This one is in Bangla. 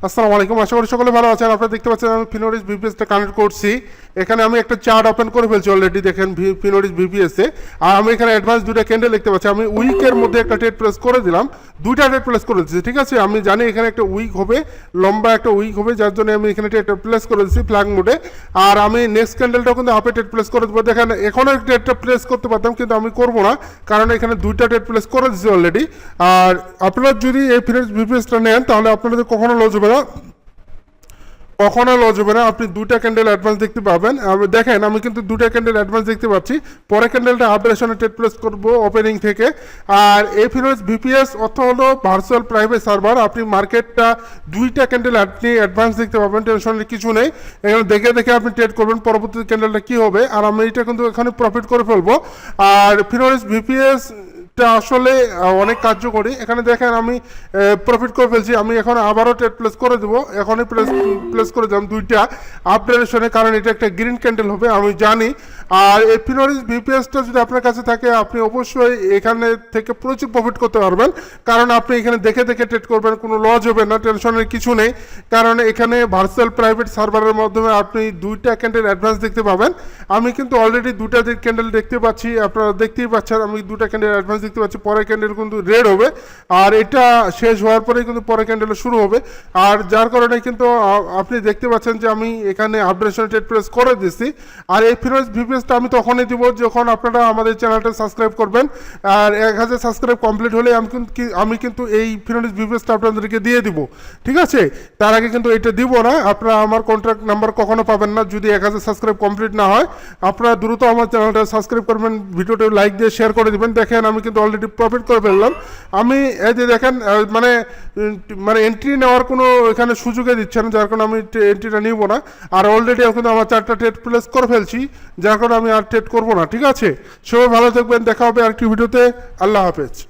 আসসালামু আলাইকুম, আশা করি সকলে ভালো আছেন। আপনারা দেখতে পাচ্ছেন আমি ফিনোরিস বিপিএসটা কানেক্ট করছি। এখানে আমি একটা চার্ট ওপেন করে ফেলছি অলরেডি, দেখেন ফিনোরিস বিপিএসে। আর আমি এখানে অ্যাডভান্স দুটো ক্যান্ডেল দেখতে পাচ্ছি। আমি উইকের মধ্যে একটা ট্রেড প্লেস করে দিলাম, দুইটা ট্রেড প্লেস করে দিচ্ছি, ঠিক আছে। আমি জানি এখানে একটা উইক হবে, লম্বা একটা উইক হবে, যার জন্য আমি এখানে ট্রেড প্লেস করে দিচ্ছি ফ্ল্যাগ মোডে। আর আমি নেক্সট ক্যান্ডেলটাও কিন্তু হাফে ট্রেড প্লেস করে দেবো। দেখেন এখনও ট্রেডটা প্লেস করতে পারতাম, কিন্তু আমি করবো না, কারণ এখানে দুইটা ট্রেড প্লেস করে দিচ্ছি অলরেডি। আর আপনারা যদি এই ফিনোরিস বিপিএসটা নেন তাহলে আপনাদের কখনো লস হবে না, কখনো লস হবে না। আপনি দুটা ক্যান্ডেল অ্যাডভান্স দেখতে পাবেন। দেখেন আমি কিন্তু দুটা ক্যান্ডেল অ্যাডভান্স দেখতে পাচ্ছি। পরে ক্যান্ডেলটা অপারেশনে ট্রেড প্লেস করবো ওপেনিং থেকে। আর এই ফিনোরিস বিপিএস অর্থ হলো ভার্চুয়াল প্রাইভেট সার্ভার। আপনি মার্কেটটা দুইটা ক্যান্ডেল আপনি অ্যাডভান্স দেখতে পাবেন, টেনশনের কিছু নেই। এখানে দেখে দেখে আপনি ট্রেড করবেন পরবর্তী ক্যান্ডেলটা কী হবে। আর আমি এটা কিন্তু এখানে প্রফিট করে ফেলবো। আর ফিনোরিস বিপিএস আসলে অনেক কার্যকরী। এখানে দেখেন আমি প্রফিট করে ফেলছি। আমি এখন আবারও ট্রেড প্লেস করে দেবো, এখনই প্লেস করে দিলাম দুইটা আপডেশনে, কারণ এটা একটা গ্রিন ক্যান্ডেল হবে আমি জানি। আর এই ফিনোরিস বিপিএসটা যদি আপনার কাছে থাকে আপনি অবশ্যই এখানে থেকে প্রচুর প্রফিট করতে পারবেন, কারণ আপনি এখানে দেখে দেখে ট্রেড করবেন, কোনো লস হবে না, টেনশনের কিছু নেই। কারণ এখানে ভার্চুয়াল প্রাইভেট সার্ভারের মাধ্যমে আপনি দুইটা ক্যান্ডেল অ্যাডভান্স দেখতে পাবেন। আমি কিন্তু অলরেডি দুটা ক্যান্ডেল দেখতে পাচ্ছি, আপনারা দেখতেই পাচ্ছেন। আমি দুটা ক্যান্ডেল অ্যাডভান্স দেখতে পাচ্ছি। পরের ক্যান্ডেল কিন্তু রেড হবে, আর এটা শেষ হওয়ার পরেই কিন্তু পরের ক্যান্ডেল শুরু হবে। আর যার কারণে কিন্তু আপনি দেখতে পাচ্ছেন যে আমি এখানে আপডেশন ট্রেড প্লেস করে দিচ্ছি। আর এই ফিনোরিস বিপিএসটা আমি তখনই দিব যখন আপনারা আমাদের চ্যানেলটা সাবস্ক্রাইব করবেন। আর 1000 সাবস্ক্রাইব কমপ্লিট হলে আমি কিন্তু এই ফিনোরিস বিপিএসটা আপনাদেরকে দিয়ে দিব, ঠিক আছে। তার আগে কিন্তু এটা দিব না। আপনারা আমার কন্ট্যাক্ট নাম্বার কখনো পাবেন না যদি 1000 সাবস্ক্রাইব কমপ্লিট না হয়। আপনারা দ্রুত আমার চ্যানেলটা সাবস্ক্রাইব করবেন, ভিডিওটা লাইক দিয়ে শেয়ার করে দেবেন। দেখেন আমি কিন্তু অলরেডি প্রফিট করে ফেললাম। আমি এই যে দেখেন মানে এন্ট্রি নেওয়ার কোনো এখানে সুযোগে দিচ্ছে না, যার কারণে আমি এন্ট্রিটা নিব না। আর অলরেডি কিন্তু আমার 4টা ট্রেড প্লেস করে ফেলছি, যার কারণে আমি আর ট্রেড করবো না, ঠিক আছে। সবাই ভালো থাকবেন, দেখা হবে আরেকটি ভিডিওতে। আল্লাহ হাফেজ।